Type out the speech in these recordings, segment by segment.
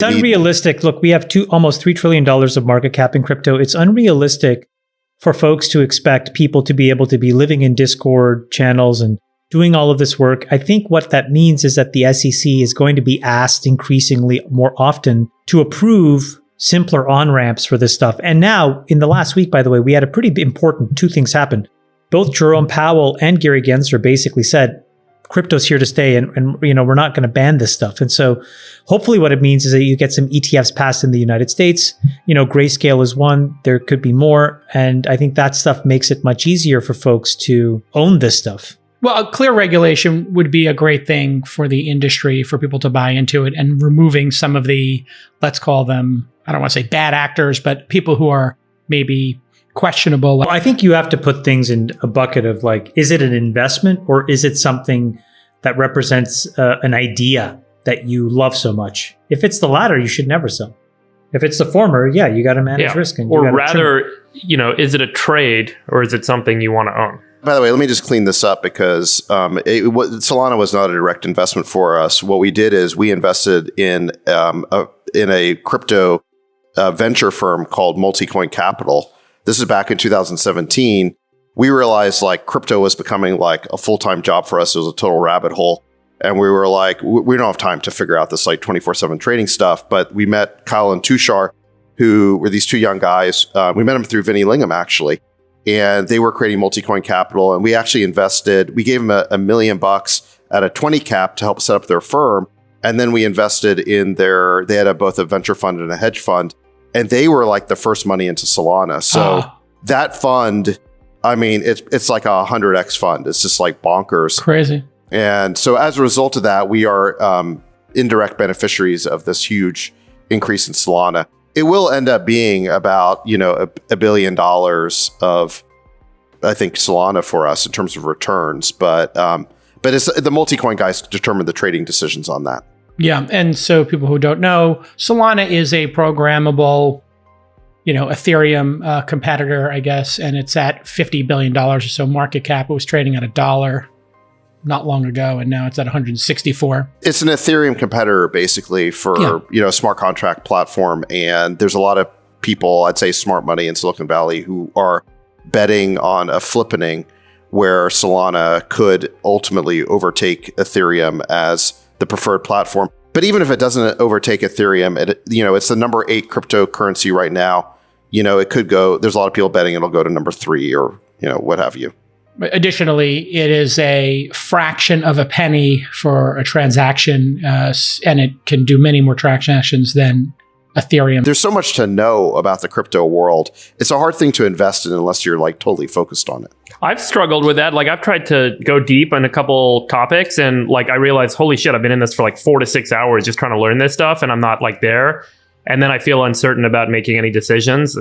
It's unrealistic. Look, we have almost $3 trillion of market cap in crypto. It's unrealistic for folks to expect people to be able to be living in Discord channels and doing all of this work. I think what that means is that the SEC is going to be asked increasingly more often to approve simpler on-ramps for this stuff. And now, in the last week, by the way, we had a pretty important two things happen. Both Jerome Powell and Gary Gensler basically said, crypto's here to stay, and we're not going to ban this stuff. And so hopefully what it means is that you get some ETFs passed in the United States. Grayscale is one. There could be more. And I think that stuff makes it much easier for folks to own this stuff. Well, a clear regulation would be a great thing for the industry, for people to buy into it, and removing some of the, let's call them, I don't want to say bad actors, but people who are maybe questionable. Well, I think you have to put things in a bucket of is it an investment or is it something that represents an idea that you love so much? If it's the latter, you should never sell. If it's the former, yeah, you got to manage risk. Or rather, is it a trade or is it something you want to own? By the way, let me just clean this up because Solana was not a direct investment for us. What we did is we invested in a crypto venture firm called Multicoin Capital. This is back in 2017. We realized crypto was becoming a full-time job for us. It was a total rabbit hole. And we were we don't have time to figure out this 24/7 trading stuff. But we met Kyle and Tushar, who were these two young guys. We met them through Vinny Lingham, actually. And they were creating Multicoin Capital. And we actually invested, we gave them $1 million at a 20 cap to help set up their firm. And then we invested in they had both a venture fund and a hedge fund. And they were the first money into Solana. So that fund, it's like a 100x fund. It's just bonkers. Crazy. And so as a result of that, we are indirect beneficiaries of this huge increase in Solana. It will end up being about, $1 billion of, I think, Solana for us in terms of returns. But it's the Multicoin guys determine the trading decisions on that. Yeah. And so people who don't know, Solana is a programmable, Ethereum competitor, I guess, and it's at $50 billion or so market cap. It was trading at $1 not long ago, and now it's at 164. It's an Ethereum competitor, basically, for a smart contract platform. And there's a lot of people, I'd say smart money in Silicon Valley, who are betting on a flippening where Solana could ultimately overtake Ethereum as the preferred platform. But even if it doesn't overtake Ethereum, it's the number 8 cryptocurrency right now. It could go, there's a lot of people betting it'll go to number 3 or, what have you. Additionally, it is a fraction of a penny for a transaction, and it can do many more transactions than Ethereum. There's so much to know about the crypto world. It's a hard thing to invest in unless you're totally focused on it. I've struggled with that. I've tried to go deep on a couple topics and I realized, holy shit, I've been in this for 4 to 6 hours just trying to learn this stuff and I'm not there. And then I feel uncertain about making any decisions.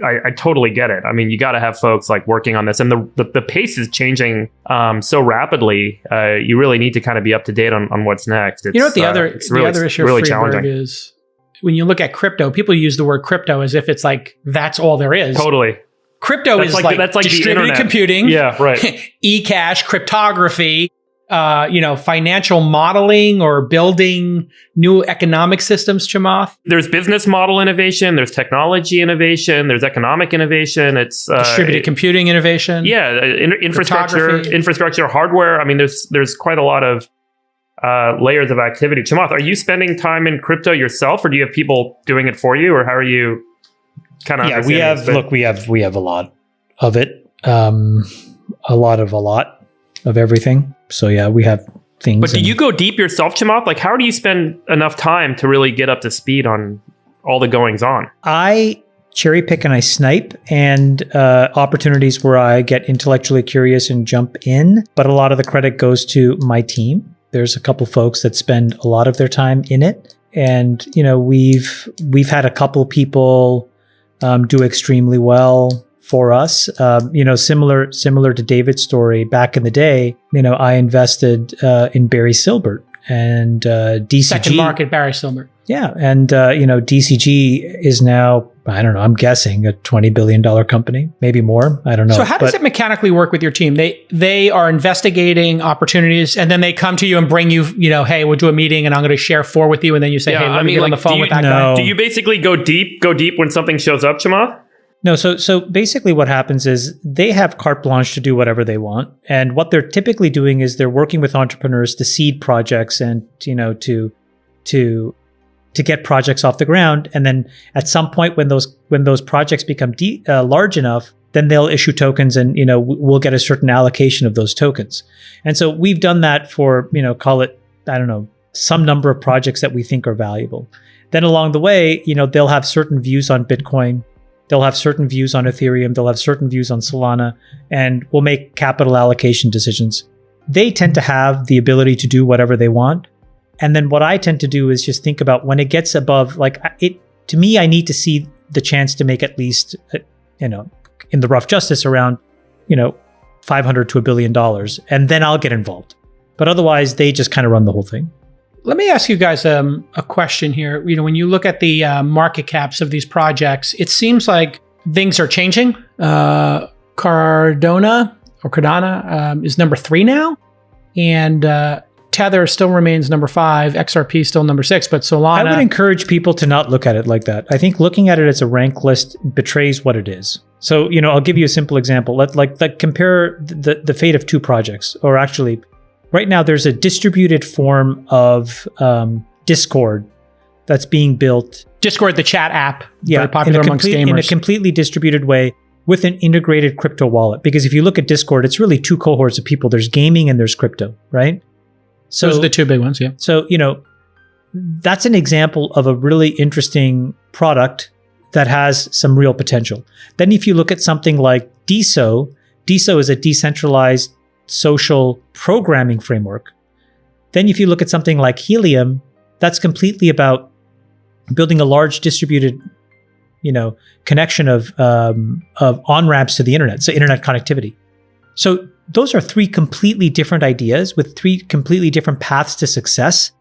I totally get it. You got to have folks working on this, and the pace is changing so rapidly. You really need to kind of be up to date on what's next. What the other issue really of Freeberg is, when you look at crypto, people use the word crypto as if it's that's all there is. Totally. Crypto is that's distributed computing, e-cash, cryptography, financial modeling or building new economic systems, Chamath. There's business model innovation, there's technology innovation, there's economic innovation, it's distributed computing innovation. Yeah, infrastructure, hardware. There's quite a lot of layers of activity. Chamath, are you spending time in crypto yourself, or do you have people doing it for you, or how are you kind of? Yeah, we have a lot of it, a lot of everything. So yeah, we have things. But do you go deep yourself, Chamath? How do you spend enough time to really get up to speed on all the goings on? I cherry pick and I snipe, and opportunities where I get intellectually curious and jump in. But a lot of the credit goes to my team. There's a couple folks that spend a lot of their time in it. And, we've had a couple people do extremely well for us. Similar to David's story, back in the day, I invested in Barry Silbert and DCG. Second market Barry Silbert. Yeah. And, DCG is now I don't know, I'm guessing a $20 billion company, maybe more. I don't know. So how does it mechanically work with your team? They are investigating opportunities and then they come to you and bring you, hey, we'll do a meeting and I'm going to share 4 with you. And then you say, hey, let me get on the phone with that guy. Do you basically go deep when something shows up, Chamath? No, so basically what happens is they have carte blanche to do whatever they want. And what they're typically doing is they're working with entrepreneurs to seed projects and, to get projects off the ground. And then at some point when those projects become large enough, then they'll issue tokens and, we'll get a certain allocation of those tokens. And so we've done that for, call it, I don't know, some number of projects that we think are valuable. Then along the way, they'll have certain views on Bitcoin. They'll have certain views on Ethereum. They'll have certain views on Solana, and we'll make capital allocation decisions. They tend to have the ability to do whatever they want. And then what I tend to do is just think about when it gets above, to me, I need to see the chance to make at least, in the rough justice around, $500 to $1 billion. And then I'll get involved. But otherwise, they just kind of run the whole thing. Let me ask you guys a question here. When you look at the market caps of these projects, it seems like things are changing. Cardano is number 3 now, and Tether still remains number 5. XRP still number 6, but Solana. I would encourage people to not look at it like that. I think looking at it as a rank list betrays what it is. So I'll give you a simple example. Let's compare the fate of 2 projects, or actually. Right now, there's a distributed form of Discord that's being built. Discord, the chat app, very popular amongst gamers. In a completely distributed way with an integrated crypto wallet. Because if you look at Discord, it's really 2 cohorts of people. There's gaming and there's crypto, right? So, those are the 2 big ones, yeah. So, that's an example of a really interesting product that has some real potential. Then if you look at something like DeSo is a decentralized social programming framework. Then if you look at something like Helium, that's completely about building a large distributed, connection of on-ramps to the internet, so internet connectivity. So those are 3 completely different ideas with 3 completely different paths to success.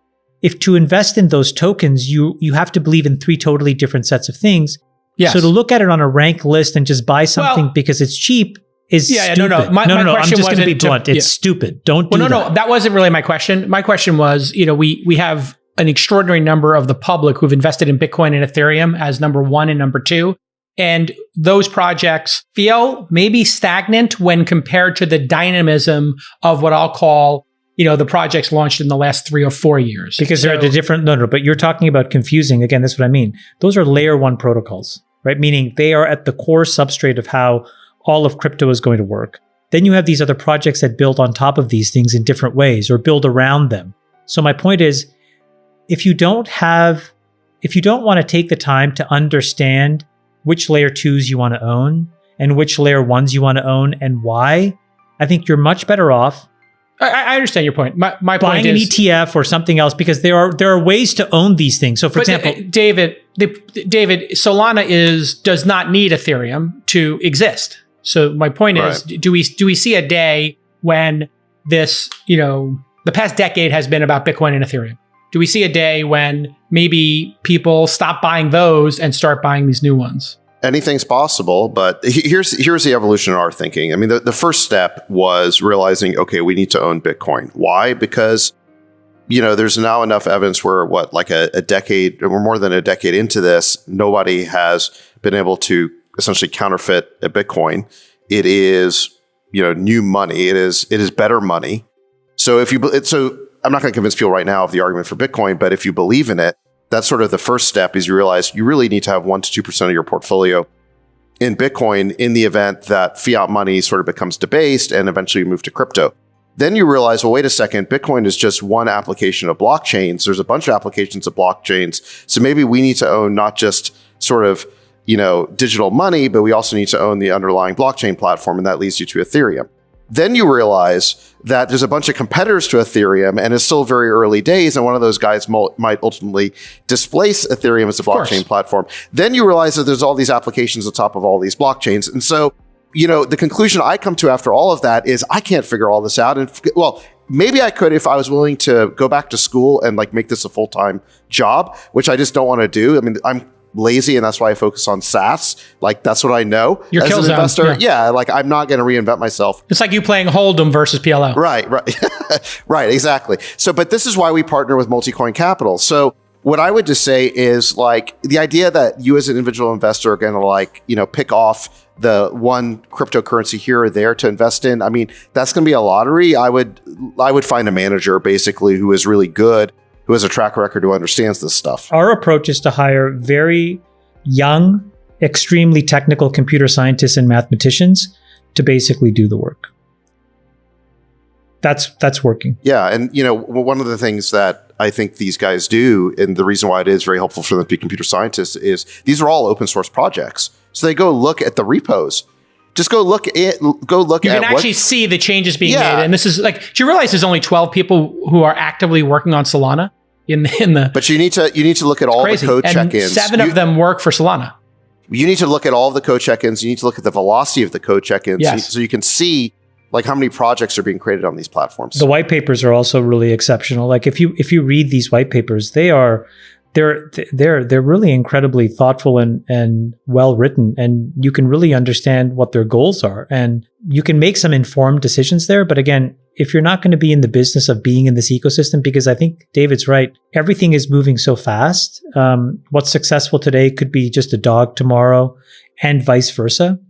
If to invest in those tokens, you have to believe in 3 totally different sets of things. Yes. So to look at it on a rank list and just buy something because it's cheap is stupid. No. My question I'm just going to be blunt. It's yeah. stupid. Don't do that. No. That wasn't really my question. My question was, we have an extraordinary number of the public who've invested in Bitcoin and Ethereum as number 1 and number 2. And those projects feel maybe stagnant when compared to the dynamism of what I'll call, the projects launched in the last 3 or 4 years. Because they're the different, but you're talking about confusing. Again, that's what I mean. Those are layer 1 protocols, right? Meaning they are at the core substrate of how all of crypto is going to work. Then you have these other projects that build on top of these things in different ways or build around them. So my point is, if you don't want to take the time to understand which layer 2s you want to own and which layer 1s you want to own and why, I think you're much better off. I understand your point. My point buying an ETF or something else, because there are ways to own these things. So for example, David, Solana does not need Ethereum to exist. So my point is, do we see a day when this, the past decade has been about Bitcoin and Ethereum? Do we see a day when maybe people stop buying those and start buying these new ones? Anything's possible, but here's the evolution in our thinking. I mean, the first step was realizing, okay, we need to own Bitcoin. Why? Because, there's now enough evidence where a decade or more than a decade into this, nobody has been able to essentially counterfeit a Bitcoin. It is, new money. It is better money. So I'm not going to convince people right now of the argument for Bitcoin, but if you believe in it, that's sort of the first step is you realize you really need to have 1% to 2% of your portfolio in Bitcoin in the event that fiat money sort of becomes debased and eventually you move to crypto. Then you realize, well, wait a second, Bitcoin is just one application of blockchains. There's a bunch of applications of blockchains. So maybe we need to own not just sort of, digital money, but we also need to own the underlying blockchain platform. And that leads you to Ethereum. Then you realize that there's a bunch of competitors to Ethereum and it's still very early days. And one of those guys might ultimately displace Ethereum as a blockchain platform. Then you realize that there's all these applications on top of all these blockchains. And so, the conclusion I come to after all of that is I can't figure all this out. And maybe I could if I was willing to go back to school and make this a full-time job, which I just don't want to do. I mean, I'm lazy, and that's why I focus on SaaS. Like that's what I know Your as kill an zone, investor. Yeah, like I'm not going to reinvent myself. It's like you playing Hold'em versus PLO. Right. Right, exactly. So, but this is why we partner with Multicoin Capital. So what I would just say is like the idea that you as an individual investor are going to like, pick off the one cryptocurrency here or there to invest in. I mean, that's going to be a lottery. I would find a manager basically who is really good, who has a track record, who understands this stuff. Our approach is to hire very young, extremely technical computer scientists and mathematicians to basically do the work. That's working. Yeah. And, one of the things that I think these guys do, and the reason why it is very helpful for them to be computer scientists, is these are all open source projects. So they go look at the repos. Just go look at You can actually see the changes being made. And this is like, do you realize there's only 12 people who are actively working on Solana in the But you need to look at all the code check-ins. 7 of them work for Solana. You need to look at all the code check-ins. You need to look at the velocity of the code check-ins. Yes. So you can see like how many projects are being created on these platforms. The white papers are also really exceptional. Like if you read these white papers, they're really incredibly thoughtful and well written, and you can really understand what their goals are, and you can make some informed decisions there. But again, if you're not going to be in the business of being in this ecosystem, because I think David's right, everything is moving so fast. What's successful today could be just a dog tomorrow, and vice versa.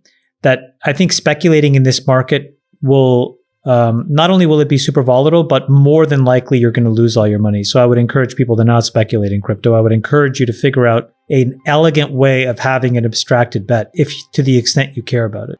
That I think speculating in this market will not only will it be super volatile, but more than likely you're going to lose all your money. So I would encourage people to not speculate in crypto. I would encourage you to figure out an elegant way of having an abstracted bet, if to the extent you care about it.